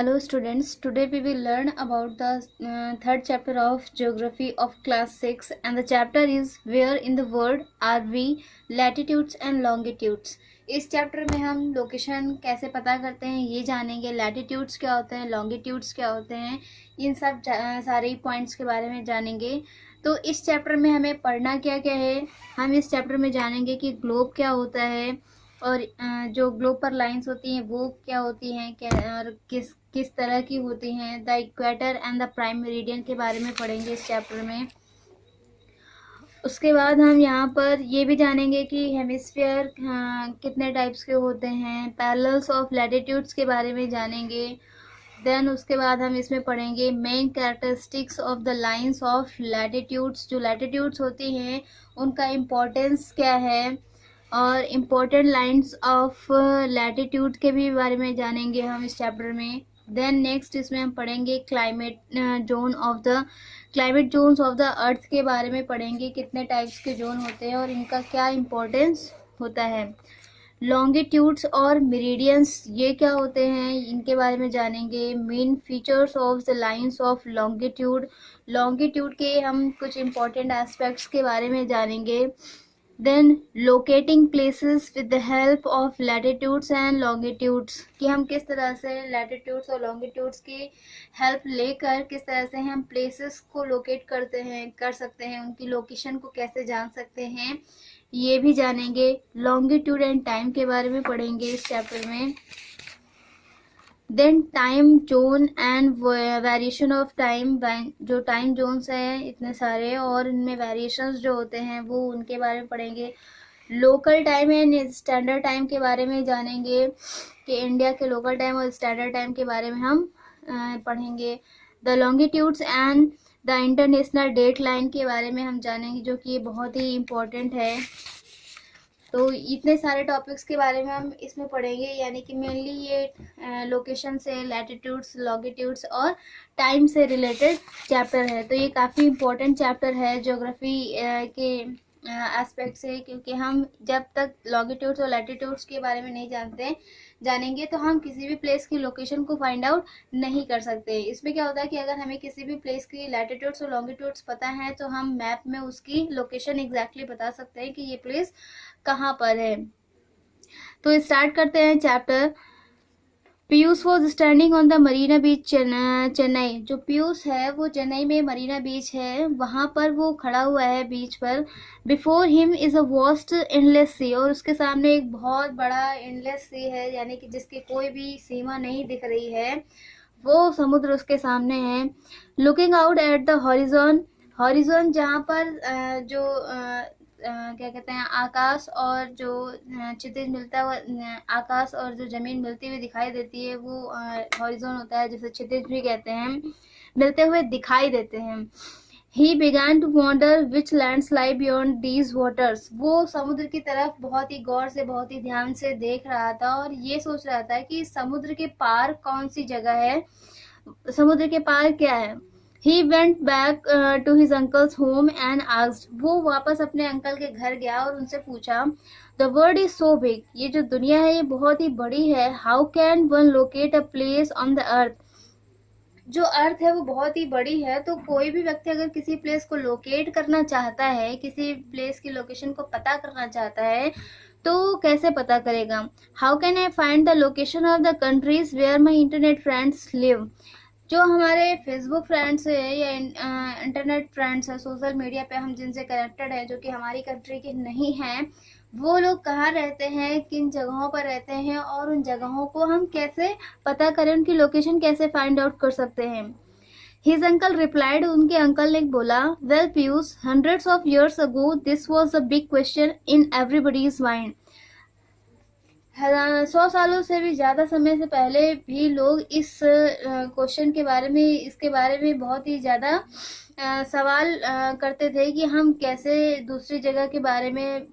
Hello students, today we will learn about the third chapter of geography of class 6 and the chapter is where in the world are we, latitudes and longitudes। इस chapter में हम location कैसे पता करते हैं ये जानेंगे, latitudes क्या होते हैं, लॉन्गिट्यूड्स क्या होते हैं, इन सब सारे पॉइंट्स के बारे में जानेंगे। तो इस चैप्टर में हमें पढ़ना क्या क्या है, हम इस चैप्टर में जानेंगे कि ग्लोब क्या होता है और जो ग्लोब पर लाइंस होती हैं वो क्या होती हैं, क्या और किस तरह की होती हैं। The equator and the prime meridian के बारे में पढ़ेंगे इस चैप्टर में। उसके बाद हम यहाँ पर ये भी जानेंगे कि हेमिस्फीयर कितने टाइप्स के होते हैं, पैरेलल्स ऑफ लैटिट्यूड्स के बारे में जानेंगे। देन उसके बाद हम इसमें पढ़ेंगे main characteristics of the lines of latitudes. जो लैटिट्यूड्स होती हैं उनका इम्पोर्टेंस क्या है और इम्पोर्टेंट लाइंस ऑफ लैटिट्यूड के भी बारे में जानेंगे हम इस चैप्टर में। देन नेक्स्ट इसमें हम पढ़ेंगे क्लाइमेट जोन्स ऑफ द अर्थ के बारे में पढ़ेंगे, कितने टाइप्स के जोन होते हैं और इनका क्या इम्पोर्टेंस होता है। लॉन्गिट्यूड्स और मेरिडियंस ये क्या होते हैं इनके बारे में जानेंगे। Main features of the lines of longitude के हम कुछ इम्पोर्टेंट एस्पेक्ट्स के बारे में जानेंगे। Then locating places with the help of latitudes and longitudes, कि हम किस तरह से लैटिट्यूड्स और लॉन्गिट्यूड्स की हेल्प लेकर किस तरह से हम प्लेसेस को लोकेट कर सकते हैं, उनकी लोकेशन को कैसे जान सकते हैं ये भी जानेंगे। लॉन्गिट्यूड एंड टाइम के बारे में पढ़ेंगे इस चैप्टर में। Then time zone and variation of time, जो टाइम जोन्स हैं इतने सारे और इनमें वेरिएशंस जो होते हैं वो उनके बारे में पढ़ेंगे। Local time and standard time के बारे में जानेंगे कि इंडिया के लोकल टाइम और स्टैंडर्ड टाइम के बारे में हम पढ़ेंगे। The longitudes and the international date line के बारे में हम जानेंगे, जो कि बहुत ही इम्पोर्टेंट है। तो इतने सारे टॉपिक्स के बारे में हम इसमें पढ़ेंगे, यानी कि मेनली ये लोकेशन से, लैटिट्यूड्स, लॉन्गिट्यूड्स और टाइम से रिलेटेड चैप्टर है। तो ये काफ़ी इम्पोर्टेंट चैप्टर है ज्योग्राफी के एस्पेक्ट से, क्योंकि हम जब तक लॉन्गिट्यूड्स और लैटिट्यूड्स के बारे में नहीं जानेंगे तो हम किसी भी प्लेस की लोकेशन को फाइंड आउट नहीं कर सकते। इसमें क्या होता है कि अगर हमें किसी भी प्लेस की लैटिट्यूड्स और लॉन्गिट्यूड्स पता है तो हम मैप में उसकी लोकेशन एग्जैक्टली बता सकते हैं कि ये प्लेस कहाँ पर है। तो स्टार्ट करते हैं chapter. Piyush was standing on the Marina beach Chennai. जो पीयूष है वो चेन्नई में मरीना बीच है, वहां पर वो खड़ा हुआ है बीच पर। Before him is a vast endless sea, और उसके सामने एक बहुत बड़ा एंडलेस सी है, यानी कि जिसकी कोई भी सीमा नहीं दिख रही है, वो समुद्र उसके सामने है। Looking out at the horizon जहाँ पर क्या कहते हैं, आकाश और जो क्षितिज मिलता है, आकाश और जो जमीन मिलती हुई दिखाई देती है वो हॉरिजॉन होता है, जिसे क्षितिज भी कहते हैं, मिलते हुए दिखाई देते हैं। He began to wonder which lands lie beyond these waters। वो समुद्र की तरफ बहुत ही गौर से, बहुत ही ध्यान से देख रहा था और ये सोच रहा था कि समुद्र के पार कौन सी जगह है, समुद्र के पार क्या है। He went back to his uncle's home and asked। वो वापस अपने अंकल के घर गया और उनसे पूछा, The world is so big। ये जो दुनिया है ये बहुत ही बड़ी है। How can one locate a place on the earth। जो अर्थ है वो बहुत ही बड़ी है, तो कोई भी व्यक्ति अगर किसी प्लेस को लोकेट करना चाहता है, किसी प्लेस की लोकेशन को पता करना चाहता है तो कैसे पता करेगा। How can I find the location of the countries where my internet friends live। जो हमारे फेसबुक फ्रेंड्स है या इंटरनेट फ्रेंड्स है, सोशल मीडिया पे हम जिनसे कनेक्टेड है, जो कि हमारी कंट्री के नहीं हैं, वो लोग कहाँ रहते हैं, किन जगहों पर रहते हैं और उन जगहों को हम कैसे पता करें, उनकी लोकेशन कैसे फाइंड आउट कर सकते हैं। His uncle replied। उनके अंकल ने बोला, Well Piyush, hundreds of years ago this was a big question in everybody's mind। 100 सालों से भी ज्यादा समय से पहले भी लोग इस क्वेश्चन के बारे में, इसके बारे में बहुत ही ज्यादा सवाल करते थे कि हम कैसे दूसरी जगह के बारे में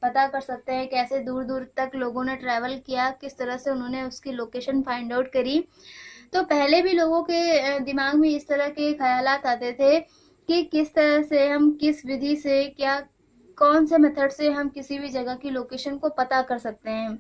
पता कर सकते हैं, कैसे दूर दूर तक लोगों ने ट्रैवल किया, किस तरह से उन्होंने उसकी लोकेशन फाइंड आउट करी। तो पहले भी लोगों के दिमाग में इस तरह के ख्यालात आते थे कि किस तरह से हम, किस विधि से, क्या कौन से मेथड से हम किसी भी जगह की लोकेशन को पता कर सकते हैं।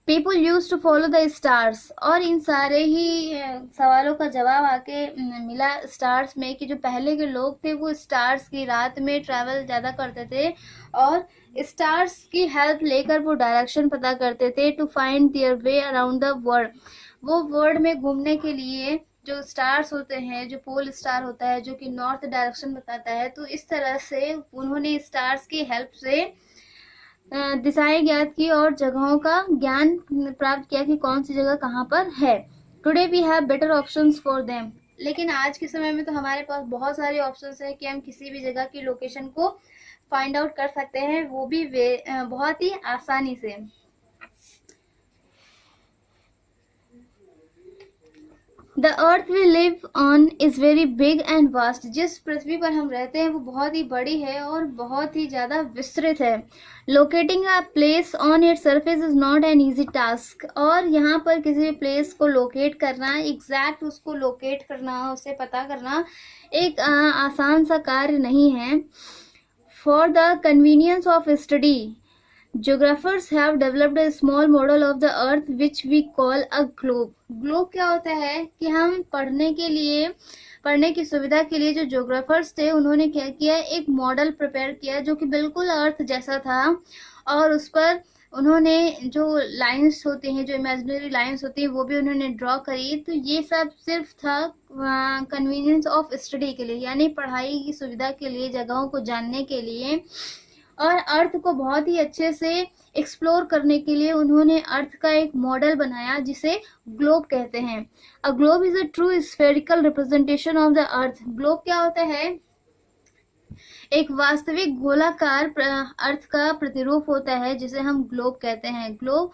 People use to follow the stars. और इन सारे ही सवालों का जवाब आके मिला स्टार्स में कि जो पहले के लोग थे वो स्टार्स की रात में ट्रैवल ज़्यादा करते थे और स्टार्स की हेल्प लेकर वो डायरेक्शन पता करते थे to find their way around the world. वो वर्ल्ड में घूमने के लिए जो स्टार्स होते हैं, जो पोल स्टार होता है जो कि नॉर्थ डायरेक्शन बताता है, तो इस तरह से उन्होंने स्टार्स की हेल्प से दिशाएं ज्ञात की और जगहों का ज्ञान प्राप्त किया कि कौन सी जगह कहाँ पर है। Today we have better options for them. लेकिन आज के समय में तो हमारे पास बहुत सारे ऑप्शंस हैं कि हम किसी भी जगह की लोकेशन को फाइंड आउट कर सकते हैं, वो भी बहुत ही आसानी से। The earth we live on is very big and vast. जिस पृथ्वी पर हम रहते हैं वो बहुत ही बड़ी है और बहुत ही ज्यादा विस्तृत है। Locating a place on its surface is not an easy task. और यहाँ पर किसी भी प्लेस को लोकेट करना, एग्जैक्ट उसको लोकेट करना, उसे पता करना एक आसान सा कार्य नहीं है। For the convenience of study, Geographers have developed a small model of the earth which we call a globe. Globe क्या होता है कि हम पढ़ने की सुविधा के लिए जो ज्योग्राफर्स थे उन्होंने क्या किया, एक मॉडल प्रिपेयर किया जो कि बिल्कुल अर्थ जैसा था और उस पर उन्होंने जो लाइंस होती हैं, जो इमेजिनरी लाइंस होती हैं, वो भी उन्होंने ड्रॉ करी। तो ये सब सिर्फ था कन्वीनियंस ऑफ स्टडी के लिए, यानी पढ़ाई की सुविधा के लिए, जगहों को जानने के लिए और अर्थ को बहुत ही अच्छे से एक्सप्लोर करने के लिए उन्होंने अर्थ का एक मॉडल बनाया जिसे ग्लोब कहते हैं। A globe is a true spherical representation of the earth. Globe क्या होता है? एक वास्तविक गोलाकार अर्थ का प्रतिरूप होता है जिसे हम ग्लोब कहते हैं। ग्लोब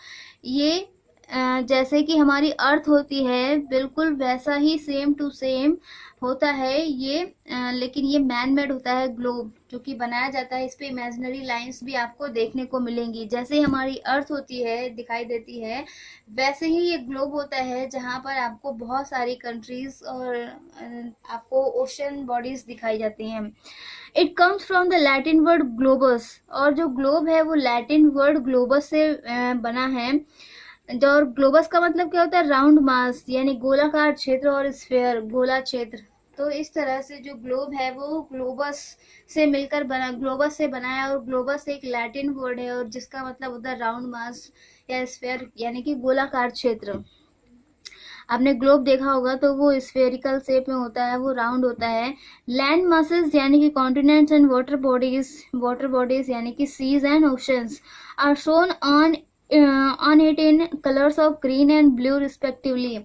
ये जैसे कि हमारी अर्थ होती है बिल्कुल वैसा ही सेम टू सेम होता है ये, लेकिन ये मैन मेड होता है ग्लोब जो कि बनाया जाता है। इस पे इमेजिनरी लाइंस भी आपको देखने को मिलेंगी। जैसे हमारी अर्थ होती है, दिखाई देती है, वैसे ही ये ग्लोब होता है जहाँ पर आपको बहुत सारी कंट्रीज और आपको ओशन बॉडीज दिखाई जाती हैं। It comes from the Latin word globus. और जो ग्लोब है वो लैटिन वर्ड ग्लोबस से बना है। और ग्लोबस का मतलब क्या होता है? राउंड मास, यानी गोलाकार क्षेत्र, और स्फेयर गोला क्षेत्र। तो इस तरह से जो ग्लोब है वो ग्लोबस से मिलकर बना, ग्लोबस से बना है। और ग्लोबस एक लैटिन वर्ड है और जिसका मतलब होता है राउंड मास या स्फेयर, यानी कि गोलाकार क्षेत्र। आपने ग्लोब देखा होगा तो वो स्फेरिकल शेप में होता है, वो राउंड होता है। लैंड मासेस यानी कि कॉन्टिनेंट्स एंड वाटर बॉडीज यानी कि seas and oceans are shown on it in colors of green and blue respectively।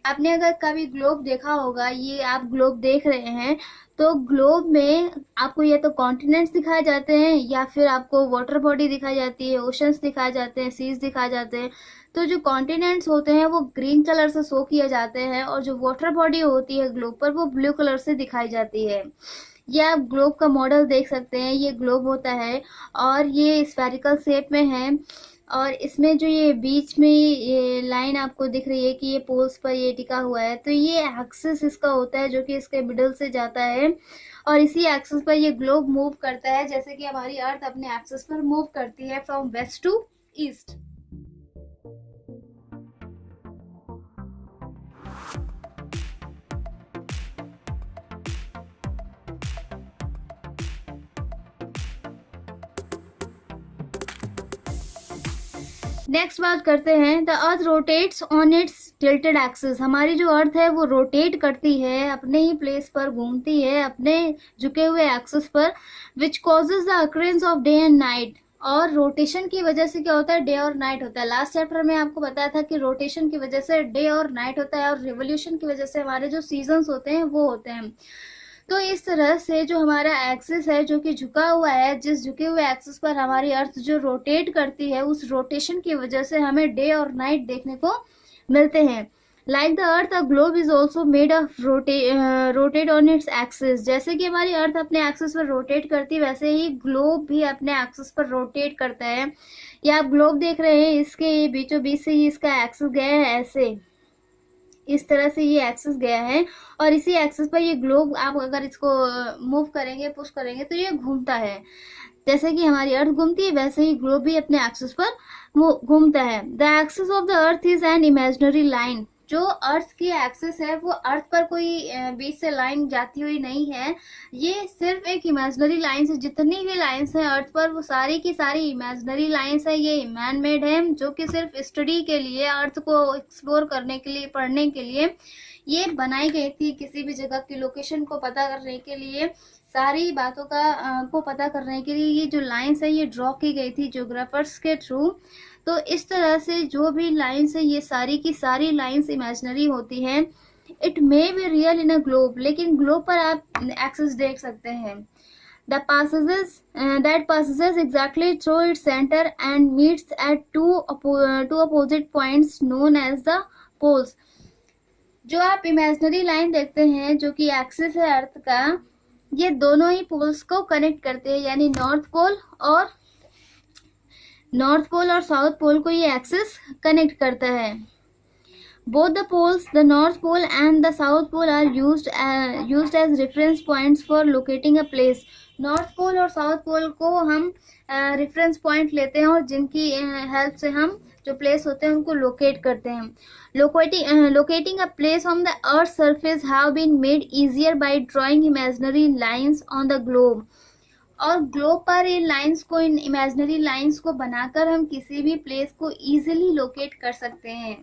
आपने अगर कभी ग्लोब देखा होगा, ये आप ग्लोब देख रहे हैं, तो ग्लोब में आपको या तो कॉन्टिनेंट्स दिखाए जाते हैं या फिर आपको वाटर बॉडी दिखाई जाती है, ओशंस दिखाए जाते हैं, सीज दिखाए जाते हैं। तो जो कॉन्टिनेंट्स होते हैं वो ग्रीन कलर से शो किए जाते हैं और जो वाटर बॉडी होती है ग्लोब पर वो ब्लू कलर से दिखाई जाती है। ये आप ग्लोब का मॉडल देख सकते हैं, ये ग्लोब होता है और ये स्फेरिकल शेप में है। और इसमें जो ये बीच में ये लाइन आपको दिख रही है कि ये पोल्स पर ये टिका हुआ है, तो ये एक्सिस इसका होता है जो कि इसके मिडल से जाता है और इसी एक्सिस पर ये ग्लोब मूव करता है, जैसे कि हमारी अर्थ अपने एक्सिस पर मूव करती है from west to east. Next बात करते हैं, the earth rotates on its tilted axis. हमारी जो अर्थ है वो रोटेट करती है, अपने ही प्लेस पर घूमती है, अपने झुके हुए एक्सिस पर, which causes the occurrence of day and night. और रोटेशन की वजह से क्या होता है? डे और नाइट होता है। लास्ट चैप्टर में आपको बताया था कि रोटेशन की वजह से डे और नाइट होता है और रिवोल्यूशन की वजह से हमारे जो सीजन्स होते हैं वो होते हैं। तो इस तरह से जो हमारा एक्सिस है जो कि झुका हुआ है, जिस झुके हुए एक्सिस पर हमारी अर्थ जो रोटेट करती है, उस रोटेशन की वजह से हमें डे और नाइट देखने को मिलते हैं। Like the earth, a globe is also made of rotate on its axis. जैसे कि हमारी अर्थ अपने एक्सिस पर रोटेट करती है, वैसे ही ग्लोब भी अपने एक्सिस पर रोटेट करता है। या आप ग्लोब देख रहे हैं, इसके बीचों बीच से ही इसका एक्सिस गया है ऐसे, इस तरह से ये एक्सिस गया है और इसी एक्सिस पर ये ग्लोब आप अगर इसको मूव करेंगे, पुश करेंगे तो ये घूमता है। जैसे कि हमारी अर्थ घूमती है वैसे ही ग्लोब भी अपने एक्सिस पर वो घूमता है। The axis of the earth is an imaginary line. जो अर्थ की एक्सिस है वो अर्थ पर कोई बीच से लाइन जाती हुई नहीं है, ये सिर्फ एक इमेजिनरी लाइन है। जितनी भी लाइंस हैं अर्थ पर वो सारी की सारी इमेजिनरी लाइंस है। ये मैन मेड है जो कि सिर्फ स्टडी के लिए, अर्थ को एक्सप्लोर करने के लिए, पढ़ने के लिए ये बनाई गई थी। किसी भी जगह की लोकेशन को पता करने के लिए, सारी बातों का को पता करने के लिए ये जो लाइंस है ये ड्रॉ की गई थी जियोग्राफर्स के थ्रू। तो इस तरह से जो भी लाइंस है ये सारी की सारी लाइंस इमेजिनरी होती हैं। It may be real in a globe, लेकिन ग्लोब पर आप एक्सिस देख सकते हैं। The passages that passes exactly through its center and meets at two opposite points known as the poles। जो आप इमेजिनरी लाइन देखते हैं जो कि एक्सिस है अर्थ का, ये दोनों ही पोल्स को कनेक्ट करते हैं, यानी नॉर्थ पोल और साउथ पोल को ये एक्सिस कनेक्ट करता है। Both the poles, the north pole and the south pole are used as reference points for locating a place. North pole और साउथ पोल को हम रेफरेंस पॉइंट लेते हैं और जिनकी हेल्प से हम जो प्लेस होते हैं उनको लोकेट करते हैं। Locating a place on the Earth's surface have been made easier by drawing imaginary lines on the globe। और ग्लोब पर इन लाइंस को, इन इमेजिनरी लाइंस को बनाकर हम किसी भी प्लेस को इजीली लोकेट कर सकते हैं।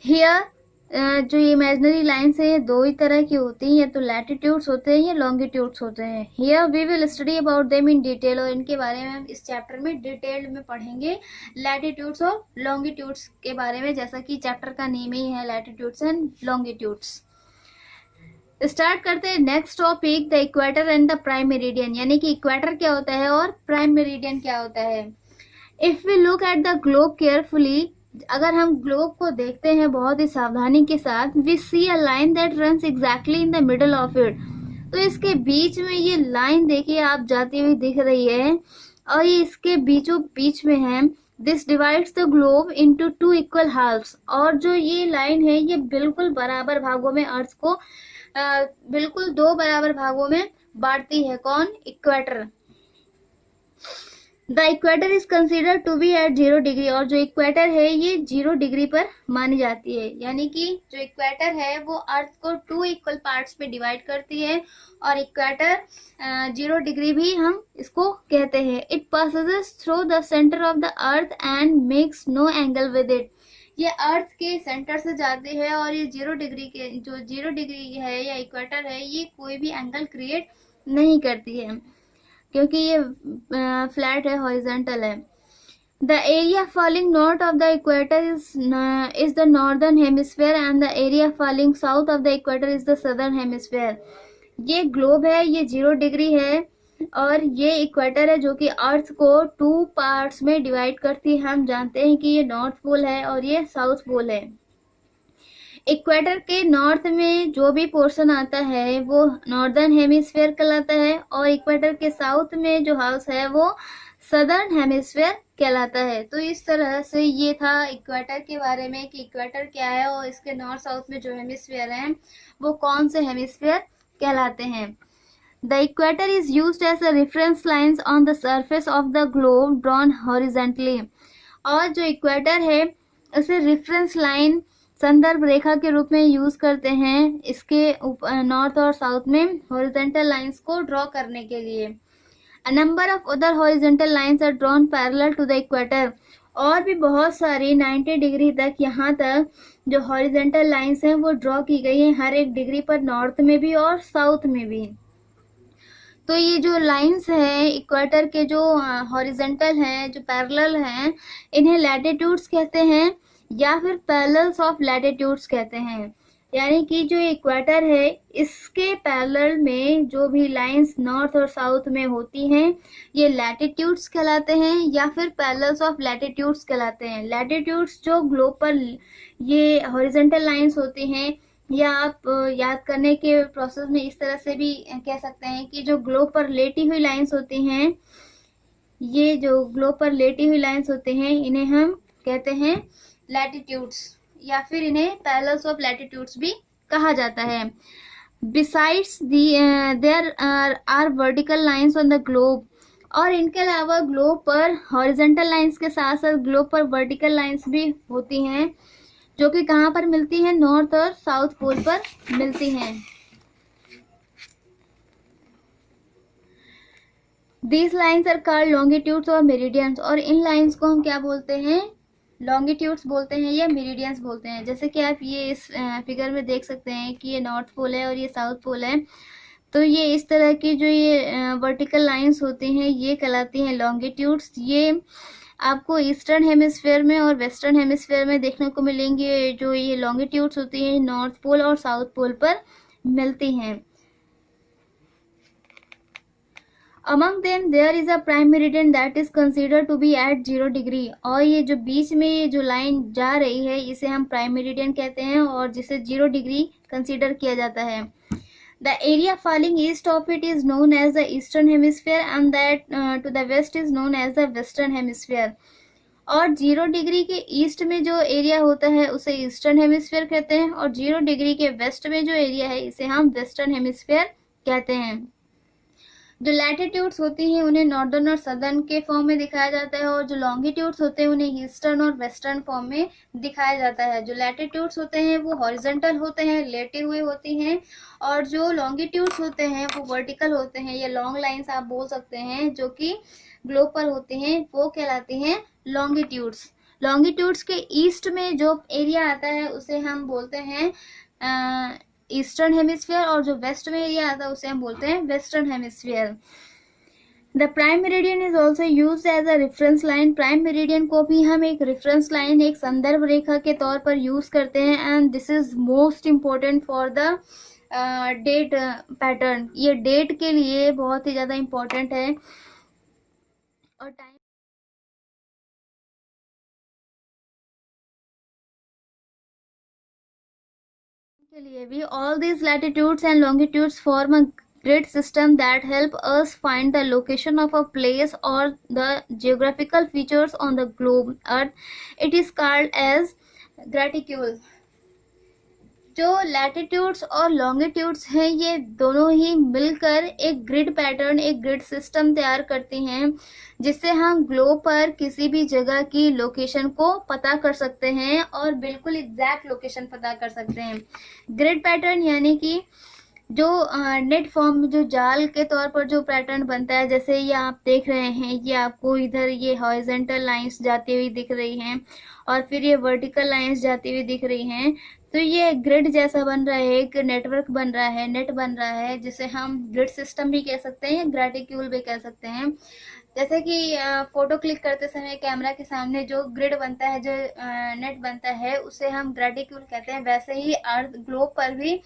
हियर जो इमेजिनरी लाइंस है ये दो ही तरह की होती हैं, या तो लैटिट्यूड्स होते हैं या लॉन्गिट्यूड्स होते हैं। Here we will study about them in detail, और इनके बारे में हम इस चैप्टर में डिटेल में पढ़ेंगे लैटिट्यूड्स और लॉन्गिट्यूड्स के बारे में, जैसा कि चैप्टर का नेम ही है लैटिट्यूड्स एंड लॉन्गिट्यूड्स। स्टार्ट करते हैं next topic, the equator and the prime meridian, यानी कि इक्वेटर क्या होता है और प्राइम मेरिडियन क्या होता है। If we look at the globe carefully, अगर हम ग्लोब को देखते हैं बहुत ही सावधानी के साथ, we see a line that runs exactly in the middle of it. तो इसके बीच में ये लाइन देखिए आप जाती हुई दिख रही है और ये इसके बीचों बीच में है। This divides the globe into two equal halfs, और जो ये लाइन है ये बिल्कुल बराबर भागों में अर्थ को बिल्कुल दो बराबर भागों में बांटती है। कौन? Equator. The equator is considered to be at 0 degree, और जो इक्वेटर है ये 0 डिग्री पर मानी जाती है, यानी कि जो इक्वेटर है वो अर्थ को 2 इक्वल पार्ट्स में डिवाइड करती है, और इक्वेटर 0 डिग्री भी हम इसको कहते हैं। It passes through the centre of the earth and makes no angle with it. ये अर्थ के सेंटर से जाती है और ये 0 डिग्री के, जो 0 डिग्री है या इक्वेटर है, ये कोई भी एंगल क्रिएट नहीं करती है क्योंकि ये फ्लैट है, हॉरिजॉन्टल है। The area falling north of the equator is the northern hemisphere and the area falling south of the equator is the southern hemisphere. ये ग्लोब है, ये 0 डिग्री है, और ये इक्वेटर है जो कि अर्थ को 2 पार्ट्स में डिवाइड करती है। हम जानते हैं कि ये नॉर्थ पोल है और ये साउथ पोल है। इक्वेटर के नॉर्थ में जो भी पोर्शन आता है वो नॉर्दर्न हेमिस्फीयर कहलाता है, और इक्वेटर के साउथ में जो हाउस है वो सदर्न हेमिस्फीयर कहलाता है। तो इस तरह से ये था इक्वेटर के बारे में कि इक्वेटर क्या है और इसके नॉर्थ साउथ में जो हेमिस्फीयर हैं वो कौन से हेमिस्फीयर कहलाते हैं। The equator is used as a reference lines on the surface of the globe drawn horizontally। और जो इक्वेटर है उसे रेफरेंस लाइन, संदर्भ रेखा के रूप में यूज करते हैं इसके नॉर्थ और साउथ में हॉरिजॉन्टल लाइंस को ड्रॉ करने के लिए। A number of other horizontal lines are drawn parallel to the equator। और भी बहुत सारी 90 डिग्री तक, यहाँ तक जो हॉरिजॉन्टल लाइंस हैं वो ड्रॉ की गई हैं हर एक डिग्री पर, नॉर्थ में भी और साउथ में भी। तो ये जो लाइंस हैं इक्वेटर के, जो हॉरिजॉन्टल हैं, जो पैरेलल हैं, इन्हें लैटिट्यूड्स कहते हैं या फिर पैरेलल्स ऑफ लैटिट्यूड्स कहते हैं। यानी कि जो इक्वेटर है इसके पैरेलल में जो भी लाइंस नॉर्थ और साउथ में होती हैं ये लैटिट्यूड्स कहलाते हैं या फिर पैरेलल्स ऑफ लैटिट्यूड्स कहलाते हैं। लैटिट्यूड्स जो ग्लोब पर ये हॉरिजॉन्टल लाइंस होती हैं, या आप याद करने के प्रोसेस में इस तरह से भी कह सकते हैं कि जो ग्लोब पर लेटी हुई लाइंस होती हैं, ये जो ग्लोब पर लेटी हुई लाइंस होते हैं इन्हें हम कहते हैं लैटिट्यूड्स। या फिर इन्हें पैरेलल्स ऑफ लैटिट्यूड्स भी कहा जाता है। Besides there are vertical lines on the globe, और इनके अलावा ग्लोब पर हॉरिजॉन्टल लाइंस के साथ साथ ग्लोब पर वर्टिकल लाइंस भी होती हैं, जो कि कहाँ पर मिलती हैं, नॉर्थ और साउथ पोल पर मिलती हैं। These lines are called longitudes और मेरिडियंस, और इन लाइंस को हम क्या बोलते हैं, लॉन्गिट्यूड्स बोलते हैं या मेरिडियंस बोलते हैं। जैसे कि आप ये इस फिगर में देख सकते हैं कि ये नॉर्थ पोल है और ये साउथ पोल है, तो ये इस तरह की जो ये वर्टिकल लाइंस होती हैं ये कहलाती हैं लॉन्गिट्यूड्स। ये आपको ईस्टर्न हेमिस्फेयर में और वेस्टर्न हेमिस्फेयर में देखने को मिलेंगे। जो ये लॉन्गिट्यूड्स होती हैं नॉर्थ पोल और साउथ पोल पर मिलती हैं। Among them there is a prime meridian that is considered to be at 0 degree, और ये जो बीच में ये जो लाइन जा रही है इसे हम प्राइम मेरिडियन कहते हैं और जिसे 0 डिग्री कंसीडर किया जाता है। The area falling east of it is known as the eastern hemisphere and that to the west is known as the western hemisphere, और 0 डिग्री के ईस्ट में जो एरिया होता है उसे ईस्टर्न हेमिस्फीयर कहते हैं और 0 डिग्री के वेस्ट में जो एरिया है इसे हम वेस्टर्न हेमिस्फीयर कहते हैं। जो लैटिट्यूड्स होती हैं उन्हें नॉर्दर्न और सदर्न के फॉर्म में दिखाया जाता है और जो लॉन्गिट्यूड्स होते हैं उन्हें ईस्टर्न और वेस्टर्न फॉर्म में दिखाया जाता है। जो लैटिट्यूड्स होते हैं वो हॉरिजॉन्टल होते हैं, लेटे हुए होती हैं, और जो लॉन्गिट्यूड्स होते हैं वो वर्टिकल होते हैं, ये लॉन्ग लाइंस आप बोल सकते हैं, जो कि ग्लोब पर होती हैं वो कहलाती हैं लॉन्गिट्यूड्स। लॉन्गिट्यूड्स के ईस्ट में जो एरिया आता है उसे हम बोलते हैं ईस्टर्न हेमिस्फीयर, और जो वेस्ट में एरिया आता है उसे हम बोलते हैं western hemisphere. The prime meridian is also used as a reference line. Prime meridian को भी हम एक रेफरेंस लाइन, एक संदर्भ रेखा के तौर पर यूज करते हैं and this is most important for the date pattern. ये डेट के लिए बहुत ही ज्यादा इम्पोर्टेंट है और टाइम के लिए भी। All these latitudes and longitudes form a grid system that help us find the location of a place or the geographical features on the globe earth. It is called as graticule. जो latitudes और longitudes हैं ये दोनों ही मिलकर एक grid pattern, एक grid system तैयार करती हैं जिससे हम ग्लोब पर किसी भी जगह की लोकेशन को पता कर सकते हैं और बिल्कुल एग्जैक्ट लोकेशन पता कर सकते हैं। ग्रिड पैटर्न यानी कि जो नेट फॉर्म में जो जाल के तौर पर जो पैटर्न बनता है, जैसे ये आप देख रहे हैं, ये आपको इधर ये हॉरिजॉन्टल लाइंस जाती हुई दिख रही हैं और फिर ये वर्टिकल लाइंस जाती हुई दिख रही हैं, तो ये ग्रिड जैसा बन रहा है, एक नेटवर्क बन रहा है, नेट बन रहा है, जिसे हम ग्रिड सिस्टम भी कह सकते हैं, ग्रेटिक्यूल भी कह सकते हैं। जैसे कि फोटो क्लिक करते समय कैमरा के सामने जो ग्रिड बनता है, जो नेट बनता है, उसे हम ग्रेटिक्यूल कहते हैं। वैसे ही अर्थ ग्लोब पर भी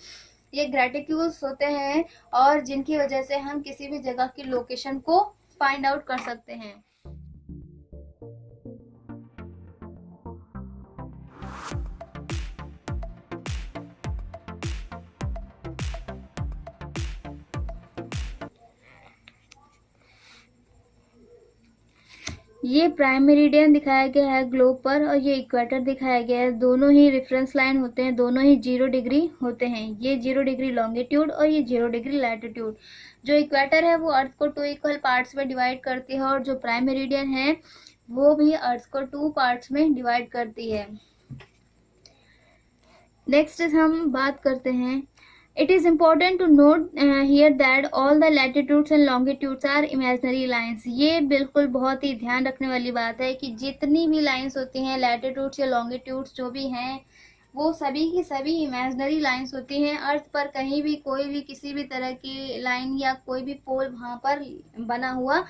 ये ग्रेटिक्यूल्स होते हैं और जिनकी वजह से हम किसी भी जगह की लोकेशन को फाइंड आउट कर सकते हैं। ये प्राइम मेरिडियन दिखाया गया है ग्लोब पर और ये इक्वेटर दिखाया गया है। दोनों ही रेफरेंस लाइन होते हैं, दोनों ही 0 डिग्री होते हैं। ये 0 डिग्री लॉन्गिट्यूड और ये 0 डिग्री लैटिट्यूड। जो इक्वेटर है वो अर्थ को 2 इक्वल पार्ट्स में डिवाइड करती है और जो प्राइम मेरिडियन है वो भी अर्थ को 2 पार्ट्स में डिवाइड करती है। नेक्स्ट हम बात करते हैं, it is important to note here that all the latitudes and longitudes are imaginary lines. ये बिल्कुल बहुत ही ध्यान रखने वाली बात है कि जितनी भी लाइंस होती हैं, लैटिट्यूड्स या लॉन्गिट्यूड्स जो भी हैं, वो सभी की सभी इमेजिनरी लाइंस होती हैं। अर्थ पर कहीं भी कोई भी किसी भी तरह की लाइन या कोई भी पोल वहाँ पर बना हुआ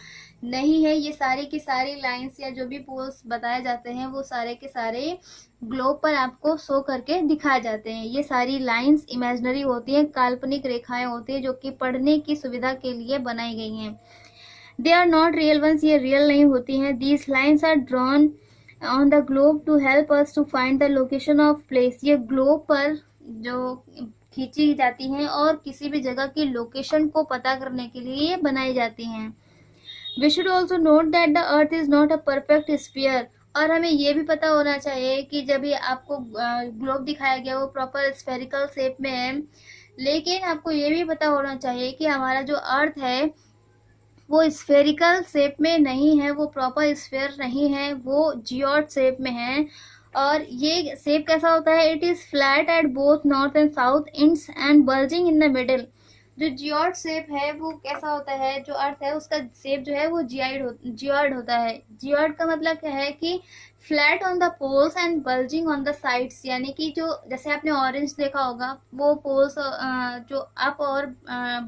नहीं है। ये सारी की सारी लाइंस या जो भी पोल्स बताए जाते हैं वो सारे के सारे ग्लोब पर आपको शो करके दिखाए जाते हैं। ये सारी लाइंस इमेजिनरी होती हैं, काल्पनिक रेखाएं होती हैं जो कि पढ़ने की सुविधा के लिए बनाई गई हैं। They are not real ones, ये रियल नहीं होती हैं। These lines are drawn on the globe to help us to find the location of place. ये ग्लोब पर जो खींची जाती हैं और किसी भी जगह की लोकेशन को पता करने के लिए ये बनाई जाती हैं। We should also note that the earth is not a perfect sphere. और हमें ये भी पता होना चाहिए कि जब ये आपको ग्लोब दिखाया गया वो प्रॉपर स्फेरिकल शेप में है, लेकिन आपको ये भी पता होना चाहिए कि हमारा जो अर्थ है वो स्फेरिकल शेप में नहीं है, वो प्रॉपर स्फेयर नहीं है, वो जियोड शेप में है। और ये शेप कैसा होता है? It is flat at both north and south ends and bulging in the middle. जो जियोड शेप है वो कैसा होता है? जो अर्थ है उसका शेप जो है वो जियोड होता है। जियोड का मतलब क्या है कि flat on the poles and bulging on the sides, यानी कि जो जैसे आपने ऑरेंज देखा होगा वो पोल्स जो अप और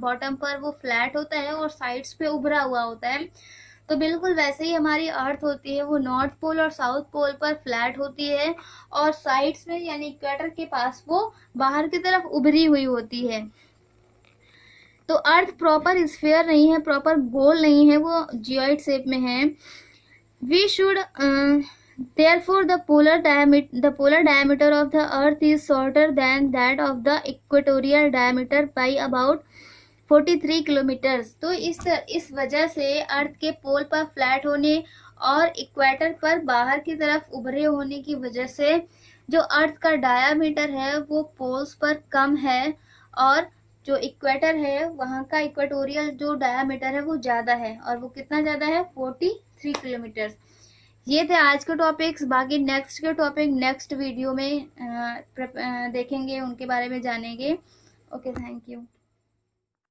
बॉटम पर वो फ्लैट होता है और साइड्स पे उभरा हुआ होता है। तो बिल्कुल वैसे ही हमारी अर्थ होती है, वो नॉर्थ पोल और साउथ पोल पर फ्लैट होती है और साइड्स में यानी इक्वेटर के पास वो बाहर की तरफ उभरी हुई होती है। तो अर्थ प्रॉपर स्फेयर नहीं है, प्रॉपर गोल नहीं है, वो जियोइड शेप में है। We should therefore the polar diameter of the earth is shorter than that of the equatorial diameter by about 43 kilometres. तो इस वजह से अर्थ के पोल पर फ्लैट होने और इक्वेटर पर बाहर की तरफ उभरे होने की वजह से जो अर्थ का डायामीटर है वो पोल्स पर कम है और जो इक्वेटर है वहाँ का इक्वेटोरियल जो डायामीटर है वो ज़्यादा है। और वो कितना ज़्यादा है? 43 किलोमीटर्स। ये थे आज के टॉपिक्स। बाकी नेक्स्ट के टॉपिक नेक्स्ट वीडियो में देखेंगे, उनके बारे में जानेंगे। Okay, thank you.